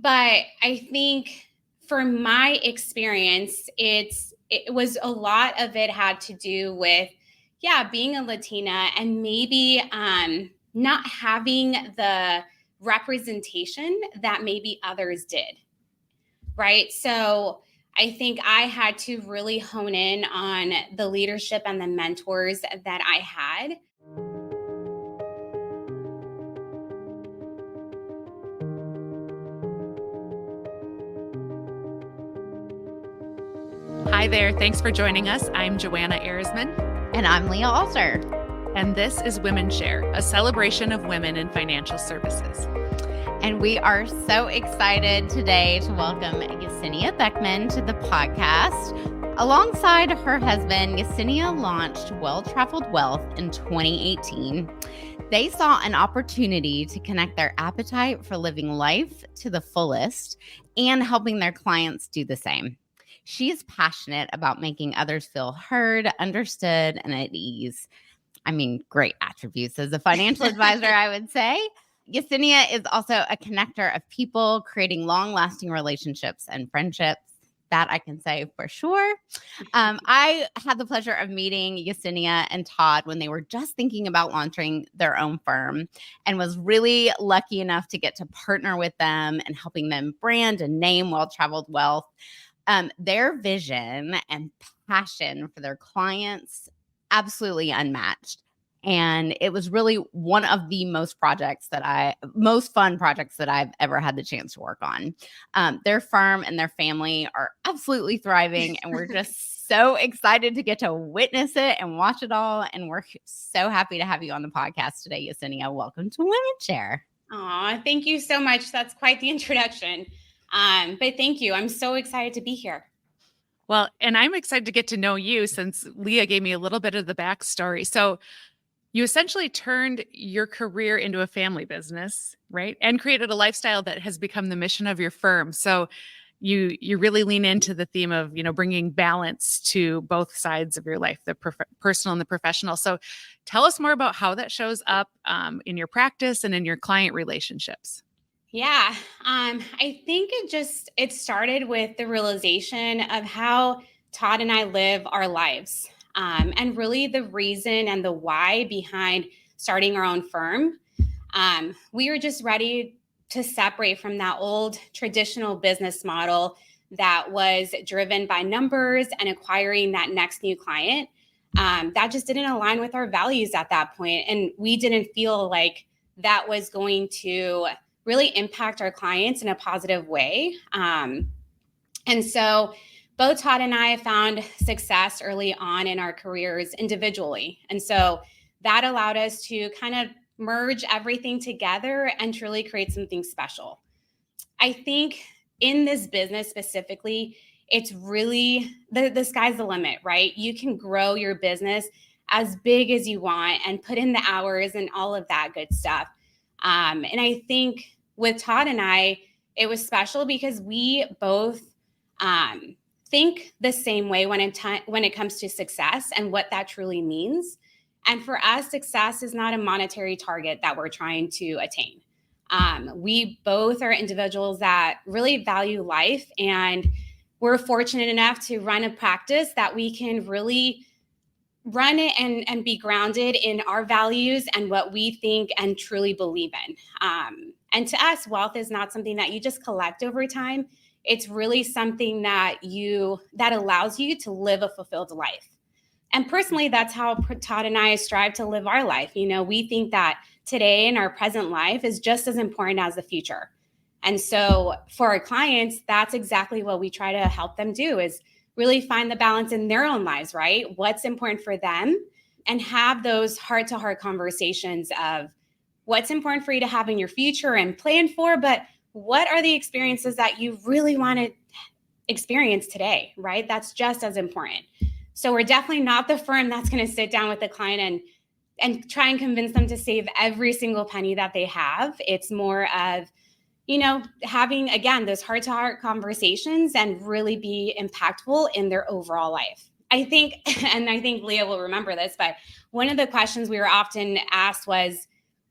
But I think for my experience, it was a lot of it had to do with, being a Latina and maybe not having the representation that maybe others did, right? So I think I had to really hone in on the leadership and the mentors that I had. Hi there. Thanks for joining us. I'm Joanna Erisman. And I'm Leah Alter. And this is WomenShare, a celebration of women in financial services. And we are so excited today to welcome Yesenia Beckmann to the podcast. Alongside her husband, Yesenia launched Well-Traveled Wealth in 2018. They saw an opportunity to connect their appetite for living life to the fullest and helping their clients do the same. She is passionate about making others feel heard, understood, and at ease. I mean, great attributes as a financial advisor, I would say. Yesenia is also a connector of people, creating long-lasting relationships and friendships. That I can say for sure. I had the pleasure of meeting Yesenia and Todd when they were just thinking about launching their own firm, and was really lucky enough to get to partner with them and helping them brand and name Well-Traveled Wealth. Their vision and passion for their clients, absolutely unmatched. And it was really one of the most fun projects that I've ever had the chance to work on. Their firm and their family are absolutely thriving, and we're just so excited to get to witness it and watch it all. And we're so happy to have you on the podcast today, Yesenia. Welcome to WomenShare. Aw, thank you so much. That's quite the introduction. But thank you. I'm so excited to be here. Well, and I'm excited to get to know you since Leah gave me a little bit of the backstory. So you essentially turned your career into a family business, right? And created a lifestyle that has become the mission of your firm. So you really lean into the theme of, bringing balance to both sides of your life, the personal and the professional. So tell us more about how that shows up in your practice and in your client relationships. Yeah, I think it started with the realization of how Todd and I live our lives, and really the reason and the why behind starting our own firm. We were just ready to separate from that old traditional business model that was driven by numbers and acquiring that next new client. That just didn't align with our values at that point, and we didn't feel like that was going to really impact our clients in a positive way. And so both Todd and I found success early on in our careers individually. And so that allowed us to kind of merge everything together and truly create something special. I think in this business specifically, it's really the sky's the limit, right? You can grow your business as big as you want and put in the hours and all of that good stuff. And I think with Todd and I, it was special because we both think the same way when it comes to success and what that truly means. And for us, success is not a monetary target that we're trying to attain. We both are individuals that really value life, and we're fortunate enough to run a practice that we can really run it and be grounded in our values and what we think and truly believe in. And to us, wealth is not something that you just collect over time. It's really something that allows you to live a fulfilled life. And personally, that's how Todd and I strive to live our life. We think that today in our present life is just as important as the future. And so for our clients, that's exactly what we try to help them do, is really find the balance in their own lives, right? What's important for them, and have those heart-to-heart conversations of what's important for you to have in your future and plan for, but what are the experiences that you really want to experience today, right? That's just as important. So we're definitely not the firm that's going to sit down with the client and try and convince them to save every single penny that they have. It's more of, having, again, those heart-to-heart conversations and really be impactful in their overall life. I think Leah will remember this, but one of the questions we were often asked was,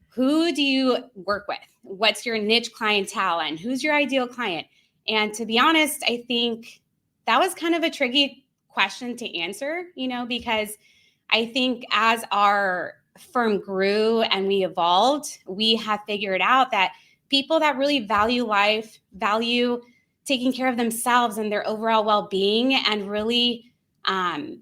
who do you work with? What's your niche clientele and who's your ideal client? And to be honest, I think that was kind of a tricky question to answer, because I think as our firm grew and we evolved, we have figured out that people that really value life, value taking care of themselves and their overall well-being, and really on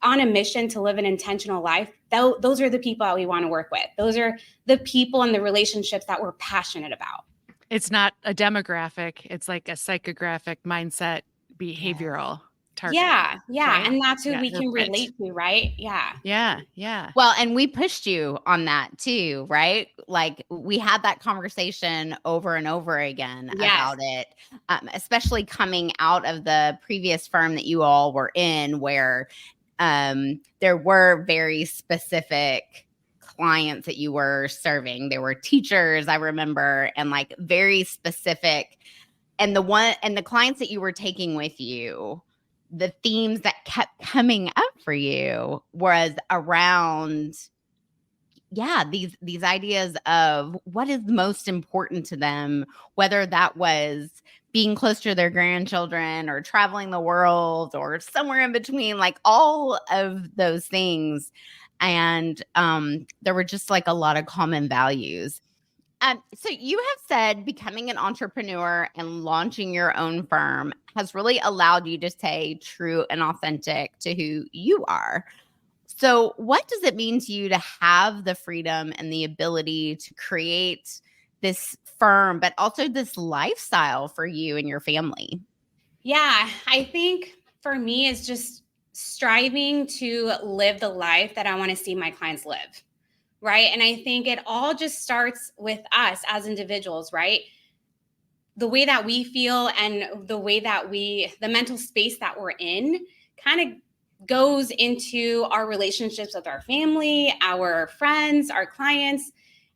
a mission to live an intentional life, those are the people that we want to work with. Those are the people and the relationships that we're passionate about. It's not a demographic. It's like a psychographic mindset, behavioral target. Yeah. right? And that's who we they're can fit. relate to, right? Yeah. Well, and we pushed you on that too, right? Like we had that conversation over and over again about it, especially coming out of the previous firm that you all were in, where there were very specific clients that you were serving. There were teachers, I remember, and like very specific. And the clients that you were taking with you, the themes that kept coming up for you was around, these ideas of what is most important to them, whether that was being close to their grandchildren or traveling the world or somewhere in between, like all of those things. And there were just like a lot of common values. So you have said becoming an entrepreneur and launching your own firm has really allowed you to stay true and authentic to who you are. So what does it mean to you to have the freedom and the ability to create this firm, but also this lifestyle for you and your family? Yeah, I think for me, it's just striving to live the life that I want to see my clients live. Right. And I think it all just starts with us as individuals, right? The way that we feel and the way that the mental space that we're in kind of goes into our relationships with our family, our friends, our clients.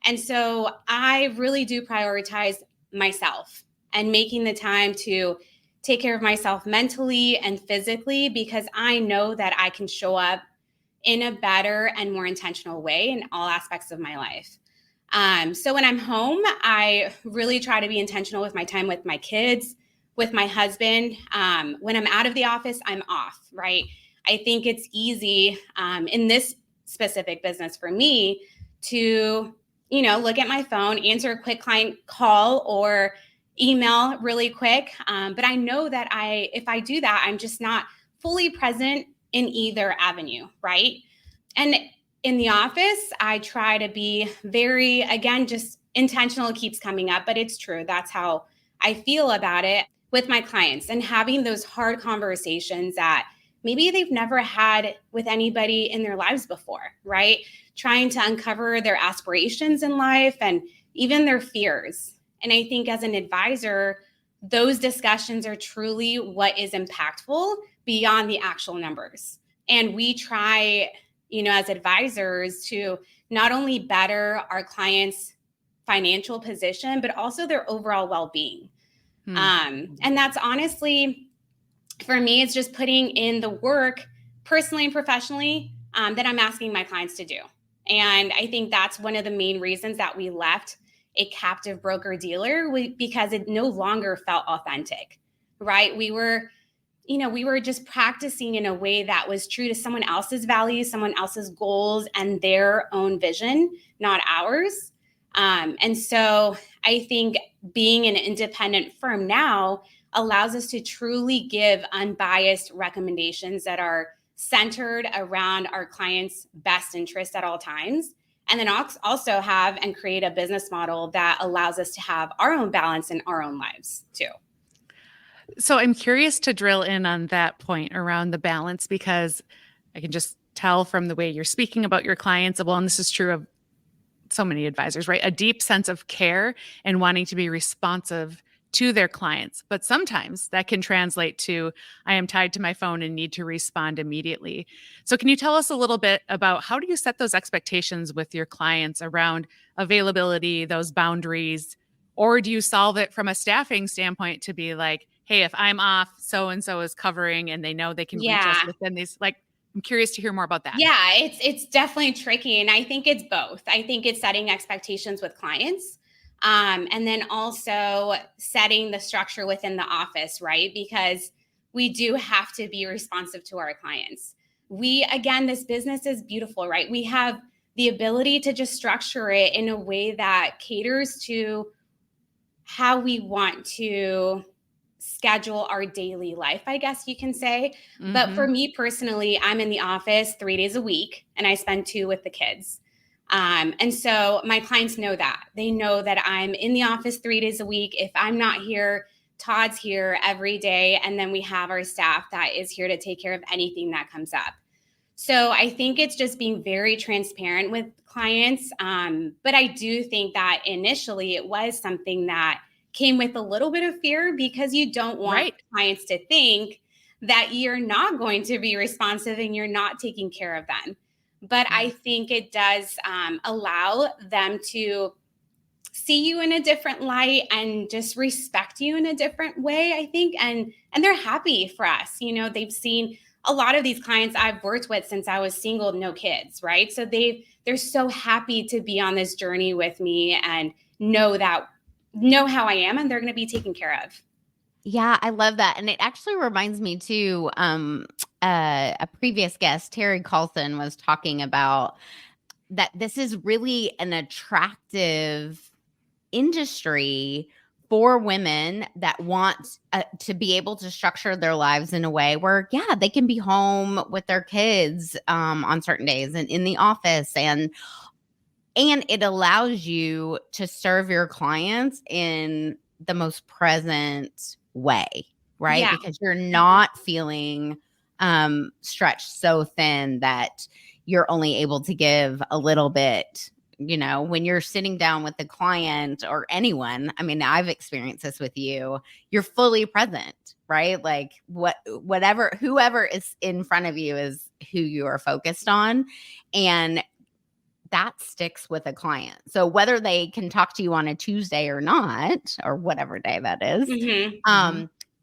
And so I really do prioritize myself and making the time to take care of myself mentally and physically, because I know that I can show up in a better and more intentional way in all aspects of my life. So when I'm home, I really try to be intentional with my time with my kids, with my husband. When I'm out of the office, I'm off, right? I think it's easy in this specific business for me to, look at my phone, answer a quick client call or email really quick. But I know that if I do that, I'm just not fully present in either avenue, right? And in the office, I try to be very, again, just intentional. It keeps coming up, but it's true. That's how I feel about it with my clients, and having those hard conversations that maybe they've never had with anybody in their lives before, right? Trying to uncover their aspirations in life and even their fears. And I think as an advisor, those discussions are truly what is impactful beyond the actual numbers. And we try, as advisors, to not only better our clients' financial position, but also their overall well-being. And that's honestly, for me, it's just putting in the work personally and professionally that I'm asking my clients to do. And I think that's one of the main reasons that we left a captive broker dealer, because it no longer felt authentic, right? We were just practicing in a way that was true to someone else's values, someone else's goals, and their own vision, not ours. And so I think being an independent firm now allows us to truly give unbiased recommendations that are centered around our clients' best interest at all times. And then also have and create a business model that allows us to have our own balance in our own lives too. So I'm curious to drill in on that point around the balance, because I can just tell from the way you're speaking about your clients, well, and this is true of so many advisors, right? A deep sense of care and wanting to be responsive to their clients. But sometimes that can translate to, I am tied to my phone and need to respond immediately. So can you tell us a little bit about how do you set those expectations with your clients around availability, those boundaries, or do you solve it from a staffing standpoint to be like, hey, if I'm off, so-and-so is covering and they know they can reach us within these, like, I'm curious to hear more about that. Yeah, it's definitely tricky. And I think it's both. I think it's setting expectations with clients. And then also setting the structure within the office, right? Because we do have to be responsive to our clients. Again, this business is beautiful, right? We have the ability to just structure it in a way that caters to how we want to schedule our daily life, I guess you can say. But for me personally, I'm in the office 3 days a week and I spend 2 with the kids. And so my clients know that. They know that I'm in the office 3 days a week. If I'm not here, Todd's here every day. And then we have our staff that is here to take care of anything that comes up. So I think it's just being very transparent with clients. But I do think that initially it was something that came with a little bit of fear because you don't want clients to think that you're not going to be responsive and you're not taking care of them. But I think it does allow them to see you in a different light and just respect you in a different way, I think. And they're happy for us. You know, they've seen a lot of these clients I've worked with since I was single, no kids, right? So they're so happy to be on this journey with me and know how I am and they're going to be taken care of. Yeah, I love that. And it actually reminds me too, a previous guest, Terry Carlson, was talking about that this is really an attractive industry for women that want to be able to structure their lives in a way where, yeah, they can be home with their kids on certain days and in the office. And it allows you to serve your clients in the most present way, right? Yeah. Because you're not feeling stretched so thin that you're only able to give a little bit. You know, when you're sitting down with the client or anyone, I mean, I've experienced this with you, you're fully present, right? Like whoever is in front of you is who you are focused on. And that sticks with a client. So whether they can talk to you on a Tuesday or not, or whatever day that is,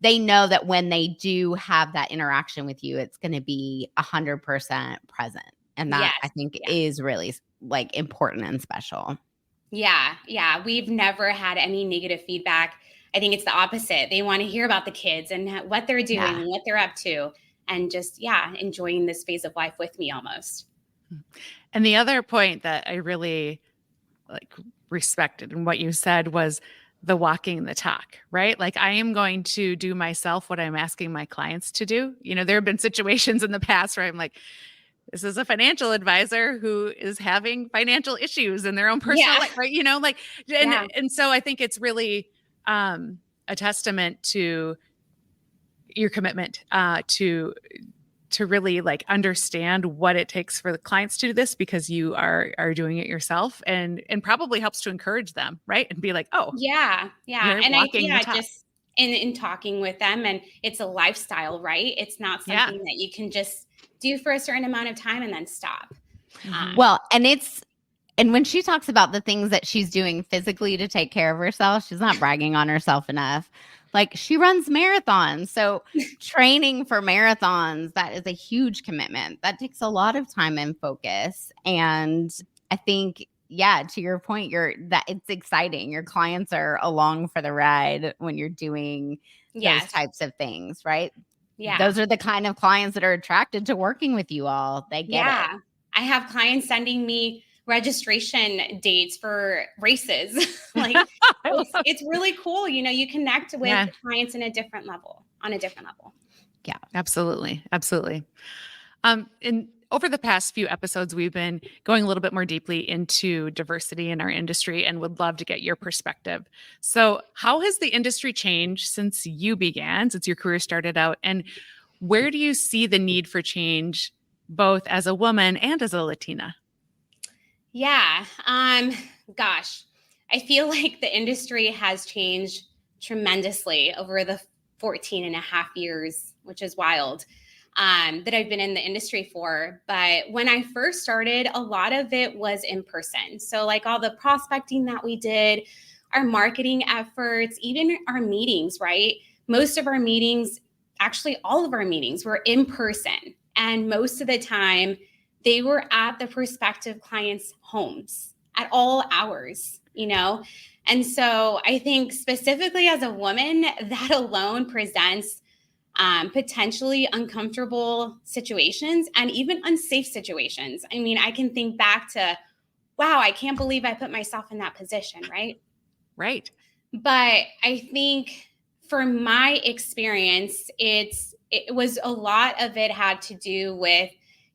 they know that when they do have that interaction with you, it's going to be 100% present. And that I think is really like important and special. Yeah. Yeah. We've never had any negative feedback. I think it's the opposite. They want to hear about the kids and what they're doing and what they're up to and just, enjoying this phase of life with me almost. And the other point that I really respected in what you said was the walking the talk, right? Like I am going to do myself what I'm asking my clients to do. You know, there have been situations in the past where I'm like, this is a financial advisor who is having financial issues in their own personal life, right? You know, and so I think it's really a testament to your commitment to really understand what it takes for the clients to do this because you are doing it yourself and probably helps to encourage them, right? And be like, oh, yeah. And just in talking with them, and it's a lifestyle, right? It's not something that you can just do for a certain amount of time and then stop. Well, and when she talks about the things that she's doing physically to take care of herself, she's not bragging on herself enough. Like she runs marathons. So training for marathons, that is a huge commitment. That takes a lot of time and focus. And I think, to your point, that it's exciting. Your clients are along for the ride when you're doing those types of things, right? Yeah. Those are the kind of clients that are attracted to working with you all. They get it. I have clients sending me registration dates for races. It's really cool. You know, you connect with clients on a different level. Yeah, absolutely. Absolutely. And over the past few episodes, we've been going a little bit more deeply into diversity in our industry and would love to get your perspective. So how has the industry changed since your career started out? And where do you see the need for change, both as a woman and as a Latina? Yeah. Gosh, I feel like the industry has changed tremendously over the 14 and a half years, which is wild, that I've been in the industry for. But when I first started, a lot of it was in person. So like all the prospecting that we did, our marketing efforts, even our meetings, right? Most of our meetings, actually all of our meetings were in person. And most of the time, they were at the prospective clients' homes at all hours, you know? And so I think specifically as a woman, that alone presents potentially uncomfortable situations and even unsafe situations. I mean, I can think back to, wow, I can't believe I put myself in that position, right? Right. But I think for my experience, it was a lot of it had to do with,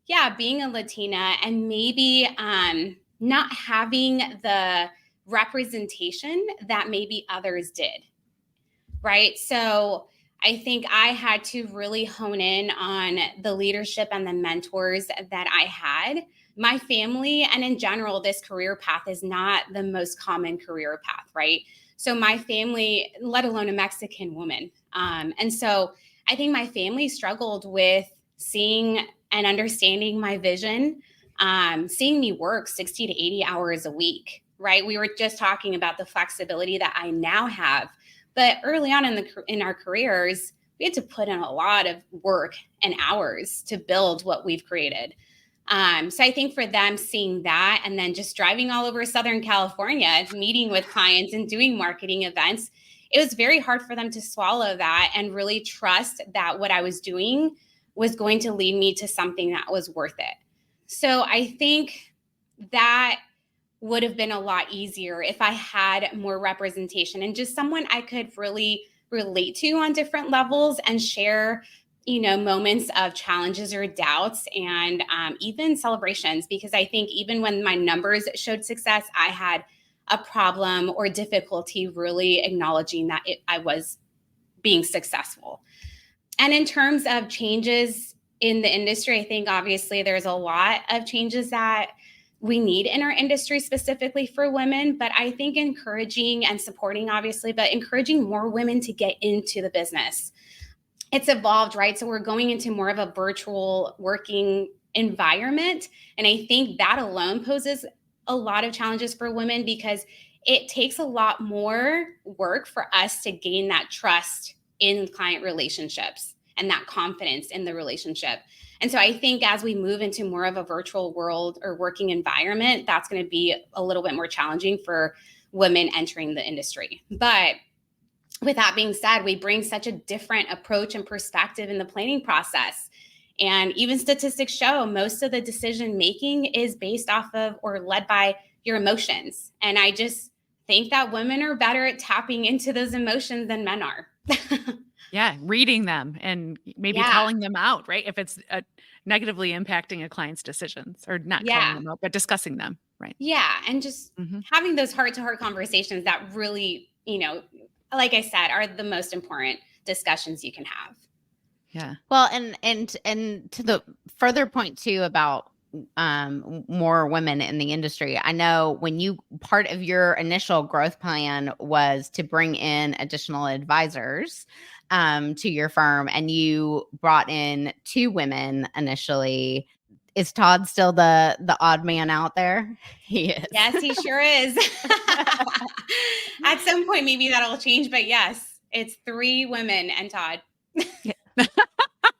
yeah, being a Latina and maybe not having the representation that maybe others did, right? So I think I had to really hone in on the leadership and the mentors that I had. My family and in general, this career path is not the most common career path, right? So my family, let alone a Mexican woman. And so I think my family struggled with seeing and understanding my vision, seeing me work 60 to 80 hours a week, right? We were just talking about the flexibility that I now have. But early on in our careers, we had to put in a lot of work and hours to build what we've created. So I think for them seeing that and then just driving all over Southern California, meeting with clients and doing marketing events, it was very hard for them to swallow that and really trust that what I was doing was going to lead me to something that was worth it. So I think that would have been a lot easier if I had more representation and just someone I could really relate to on different levels and share, moments of challenges or doubts and even celebrations. Because I think even when my numbers showed success, I had a problem or difficulty really acknowledging that I was being successful. And in terms of changes in the industry, I think obviously there's a lot of changes that we need in our industry specifically for women, but I think encouraging and supporting, obviously, but encouraging more women to get into the business. It's evolved, right? So we're going into more of a virtual working environment. And I think that alone poses a lot of challenges for women because it takes a lot more work for us to gain that trust in client relationships and that confidence in the relationship. And so I think as we move into more of a virtual world or working environment, that's going to be a little bit more challenging for women entering the industry. But with that being said, we bring such a different approach and perspective in the planning process. And even statistics show most of the decision making is based off of or led by your emotions. And I just think that women are better at tapping into those emotions than men are. Yeah, reading them and maybe calling them out, right? If it's negatively impacting a client's decisions or not calling them out, but discussing them, right? Yeah. And just having those heart-to-heart conversations that really, like I said, are the most important discussions you can have. Yeah. Well, and to the further point too about more women in the industry. I know when part of your initial growth plan was to bring in additional advisors to your firm, and you brought in 2 women initially. Is Todd still the odd man out there? He is. Yes, he sure is. At some point, maybe that'll change, but yes, it's 3 women and Todd.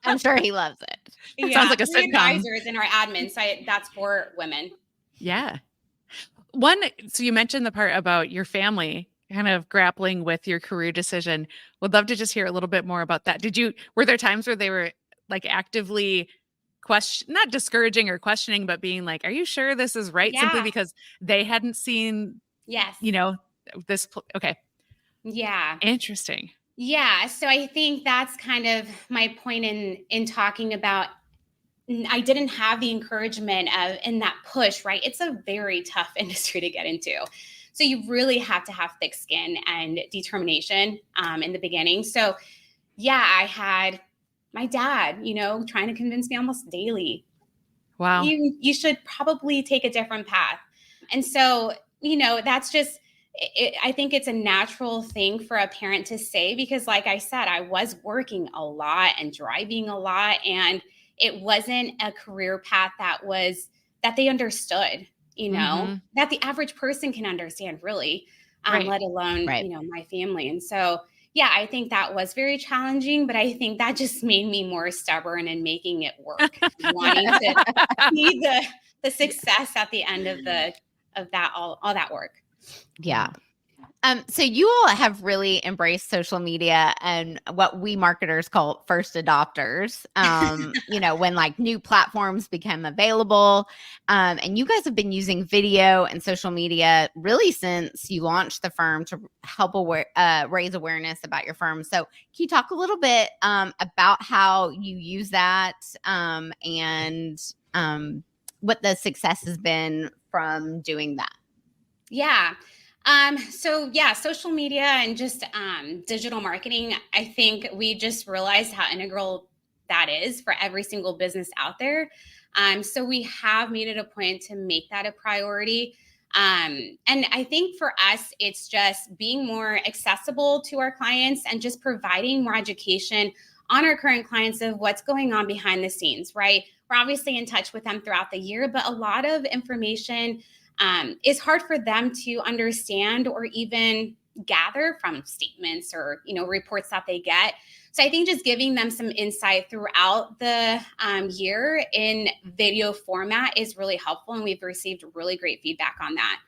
I'm sure he loves it. Yeah, sounds like a 3 sitcom. advisors in our admin, so that's 4 women. Yeah. So you mentioned the part about your family kind of grappling with your career decision. Would love to just hear a little bit more about that. Were there times where they were like actively not discouraging or questioning, but being like, are you sure this is right? Yeah. Simply because they hadn't seen, this. Okay. Yeah. Interesting. Yeah. So I think that's kind of my point in talking about, I didn't have the encouragement in that push, right? It's a very tough industry to get into. So you really have to have thick skin and determination in the beginning. So yeah, I had my dad, trying to convince me almost daily. Wow. You should probably take a different path. And so, that's just, I think it's a natural thing for a parent to say, because like I said, I was working a lot and driving a lot, and it wasn't a career path that they understood, that the average person can understand really, Right. let alone, Right. My family. And so, yeah, I think that was very challenging, but I think that just made me more stubborn and making it work, wanting to see the success at the end of that all that work. Yeah. So you all have really embraced social media and what we marketers call first adopters. When like new platforms become available, and you guys have been using video and social media really since you launched the firm to help raise awareness about your firm. So can you talk a little bit about how you use that, and what the success has been from doing that? Yeah. Social media and just digital marketing, I think we just realized how integral that is for every single business out there. So we have made it a point to make that a priority. And I think for us, it's just being more accessible to our clients and just providing more education on our current clients of what's going on behind the scenes, right? We're obviously in touch with them throughout the year, but a lot of information is hard for them to understand or even gather from statements or reports that they get. So I think just giving them some insight throughout the year in video format is really helpful, and we've received really great feedback on that.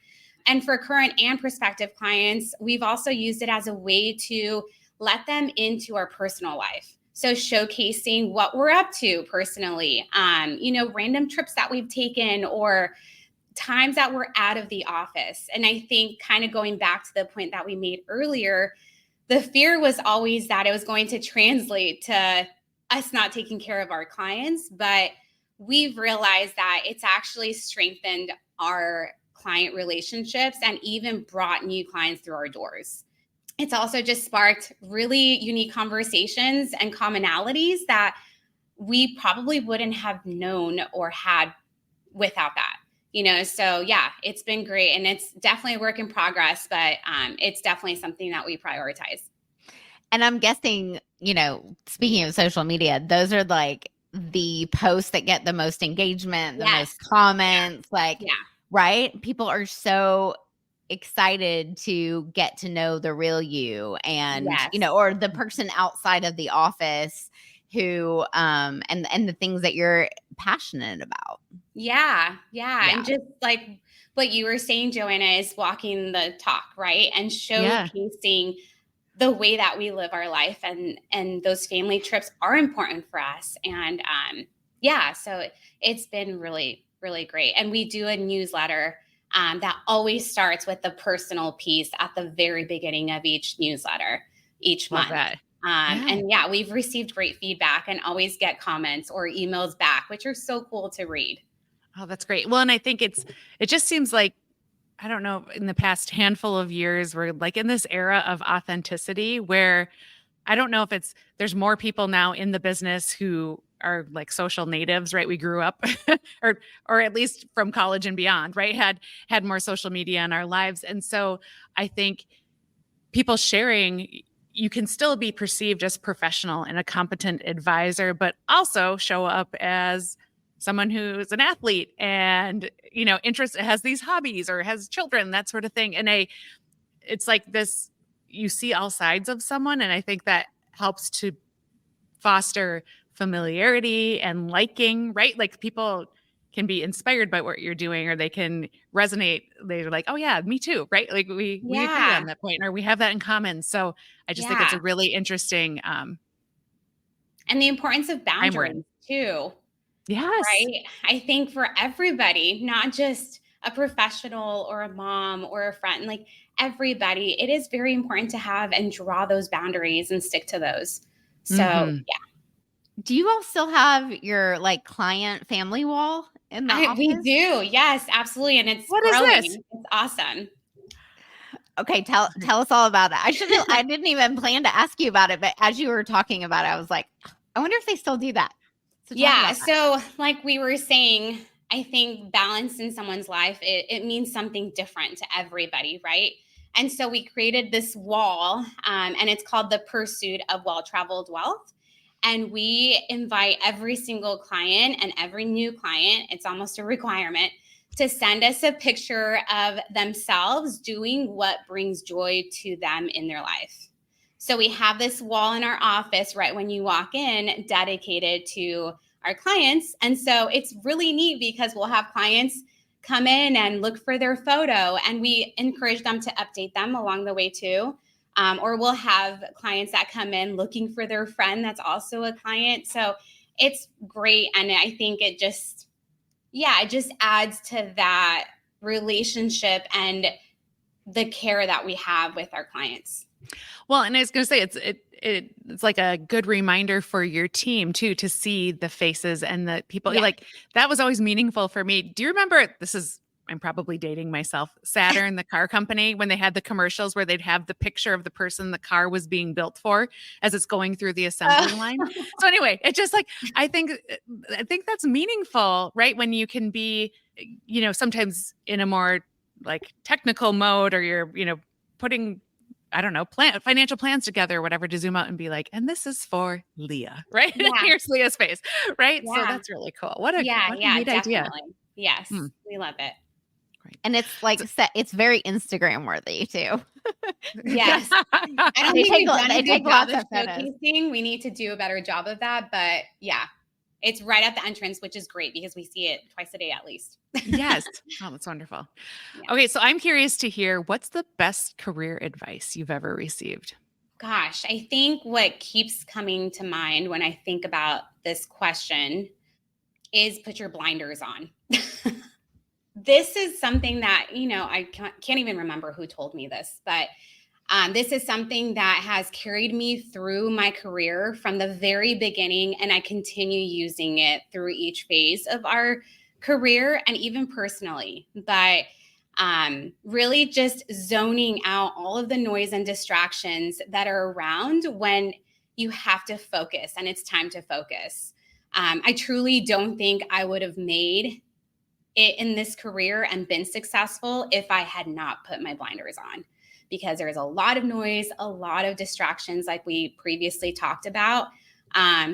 And for current and prospective clients, we've also used it as a way to let them into our personal life. So showcasing what we're up to personally, random trips that we've taken or times that we're out of the office. And I think kind of going back to the point that we made earlier, the fear was always that it was going to translate to us not taking care of our clients, but we've realized that it's actually strengthened our client relationships and even brought new clients through our doors. It's also just sparked really unique conversations and commonalities that we probably wouldn't have known or had without that. So yeah, it's been great, and it's definitely a work in progress, but it's definitely something that we prioritize. And I'm guessing, speaking of social media, those are like the posts that get the most engagement, the most comments, right? People are so excited to get to know the real you and, or the person outside of the office who, and the things that you're passionate about. Yeah. And just like what you were saying, Joanna, is walking the talk, right? And showcasing the way that we live our life, and those family trips are important for us. And so it's been really, really great. And we do a newsletter that always starts with the personal piece at the very beginning of each newsletter each month. And we've received great feedback and always get comments or emails back, which are so cool to read. Oh, that's great. Well, and I think it just seems like, I don't know, in the past handful of years, we're like in this era of authenticity where I don't know if there's more people now in the business who are like social natives, right? We grew up or at least from college and beyond, right? Had more social media in our lives. And so I think people sharing, you can still be perceived as professional and a competent advisor, but also show up as someone who's an athlete and, has these hobbies or has children, that sort of thing. And it's like this, you see all sides of someone. And I think that helps to foster familiarity and liking, right? Like people can be inspired by what you're doing, or they can resonate. They're like, oh yeah, me too. Right. Like we agree on that point, or we have that in common. So I just think it's a really interesting, and the importance of boundaries too. Yes. Right. I think for everybody, not just a professional or a mom or a friend, like everybody, it is very important to have and draw those boundaries and stick to those. So, Do you all still have your like client family wall in the office? We do. Yes, absolutely. And it's growing. Is this? It's awesome. Okay, tell us all about it. I didn't even plan to ask you about it, but as you were talking about it, I was like, I wonder if they still do that. So like we were saying, I think balance in someone's life, it means something different to everybody, right? And so we created this wall, and it's called the Pursuit of Well-Traveled Wealth. And we invite every single client and every new client, it's almost a requirement, to send us a picture of themselves doing what brings joy to them in their life. So we have this wall in our office right when you walk in dedicated to our clients. And so it's really neat because we'll have clients come in and look for their photo, and we encourage them to update them along the way too. Or we'll have clients that come in looking for their friend that's also a client. So it's great. And I think it just adds to that relationship and the care that we have with our clients. Well, and I was going to say it's like a good reminder for your team too, to see the faces and the people. Yeah. Like that was always meaningful for me. Do you remember, I'm probably dating myself, Saturn, the car company, when they had the commercials where they'd have the picture of the person the car was being built for as it's going through the assembly line. So anyway, it just like, I think that's meaningful, right? When you can be, sometimes in a more like technical mode, or you're, putting, I don't know, financial plans together or whatever, to zoom out and be like, and this is for Leah, right? Yeah. Here's Leah's face, right? Yeah. So that's really cool. What a neat definitely. idea. Yes, we love it. Great. And it's like, it's very Instagram worthy too. Yes. I don't think we've done a good job lots of of photos. showcasing. We need to do a better job of that. But yeah, it's right at the entrance, which is great because we see it twice a day at least. Yes. Oh, that's wonderful. Yeah. Okay. So I'm curious to hear, what's the best career advice you've ever received? Gosh, I think what keeps coming to mind when I think about this question is put your blinders on. This is something that, I can't even remember who told me this, but this is something that has carried me through my career from the very beginning, and I continue using it through each phase of our career and even personally. But really just zoning out all of the noise and distractions that are around when you have to focus and it's time to focus. I truly don't think I would have made it in this career and been successful if I had not put my blinders on, because there's a lot of noise, a lot of distractions like we previously talked about.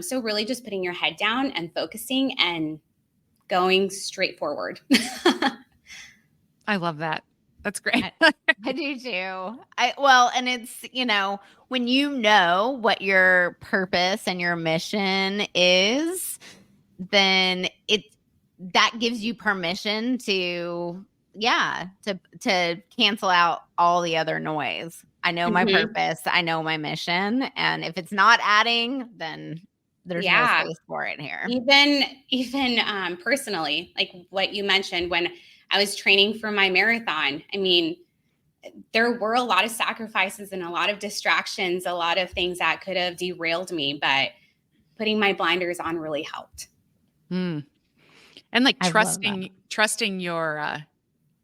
So really just putting your head down and focusing and going straight forward. I love that. That's great. I do too. And it's, when you know what your purpose and your mission is, then that gives you permission to cancel out all the other noise. I know my purpose. I know my mission. And if it's not adding, then there's no space for it here. Even personally, like what you mentioned, when I was training for my marathon, I mean, there were a lot of sacrifices and a lot of distractions, a lot of things that could have derailed me, but putting my blinders on really helped. And like trusting your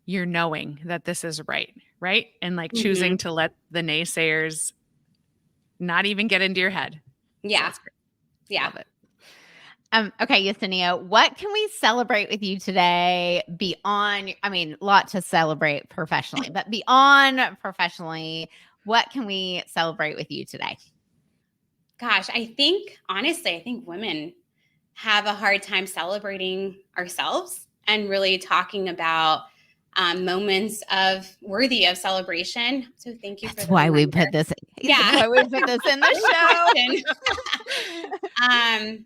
knowing that this is right? And like choosing to let the naysayers not even get into your head. Yeah. So yeah. Love it. Okay, Yesenia, what can we celebrate with you today beyond, lot to celebrate professionally, but beyond professionally, what can we celebrate with you today? Gosh, I think women have a hard time celebrating ourselves and really talking about moments worthy of celebration. So thank you for that. That's why we put this. Yeah. That's why we put this in the show.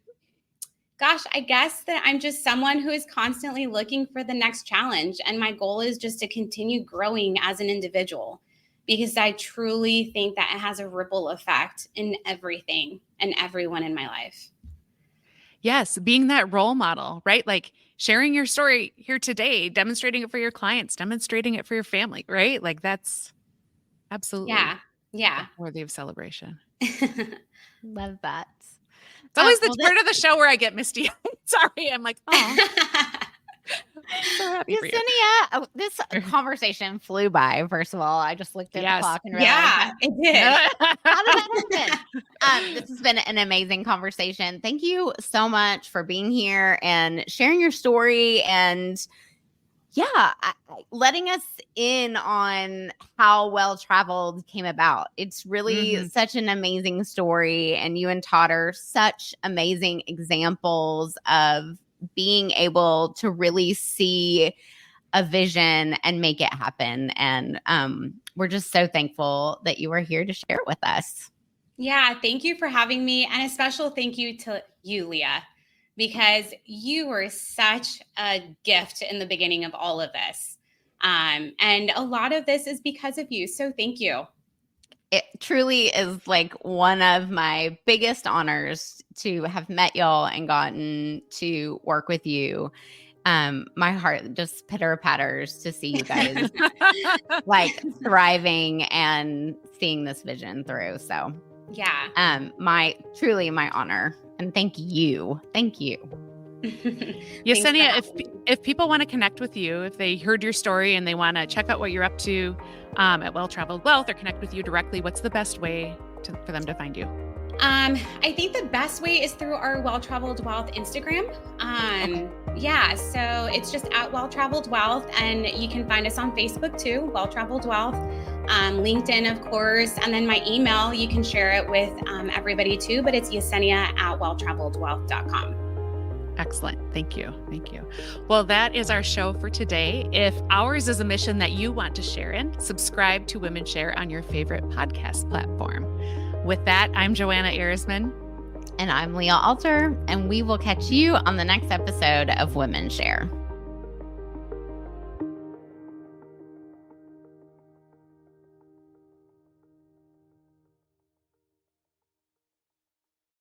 Gosh, I guess that I'm just someone who is constantly looking for the next challenge. And my goal is just to continue growing as an individual, because I truly think that it has a ripple effect in everything and everyone in my life. Yes, being that role model, right? Like sharing your story here today, demonstrating it for your clients, demonstrating it for your family, right? Like that's absolutely worthy of celebration. Love that. It's always the part of the show where I get misty. Sorry, I'm like, oh. So happy for you. Yesenia, this conversation flew by. First of all, I just looked at the clock and realized, it did. How did that happen? This has been an amazing conversation. Thank you so much for being here and sharing your story and letting us in on how Well Traveled came about. It's really such an amazing story, and you and Todd are such amazing examples of being able to really see a vision and make it happen. And we're just so thankful that you are here to share it with us. Yeah, thank you for having me. And a special thank you to you, Leah, because you were such a gift in the beginning of all of this. And a lot of this is because of you. So thank you. It truly is like one of my biggest honors to have met y'all and gotten to work with you. My heart just pitter patters to see you guys like thriving and seeing this vision through. So Yeah. truly my honor. And thank you. Thank you. Yesenia, if people want to connect with you, if they heard your story and they want to check out what you're up to at Well Traveled Wealth or connect with you directly, what's the best way for them to find you? I think the best way is through our Well Traveled Wealth Instagram. Okay. Yeah, so it's just at Well Traveled Wealth, and you can find us on Facebook too, Well Traveled Wealth, LinkedIn, of course, and then my email. You can share it with everybody too, but it's Yesenia@welltraveledwealth.com. Excellent. Thank you. Thank you. Well, that is our show for today. If ours is a mission that you want to share in, subscribe to WomenShare on your favorite podcast platform. With that, I'm Joanna Erisman. And I'm Leah Alter, and we will catch you on the next episode of WomenShare.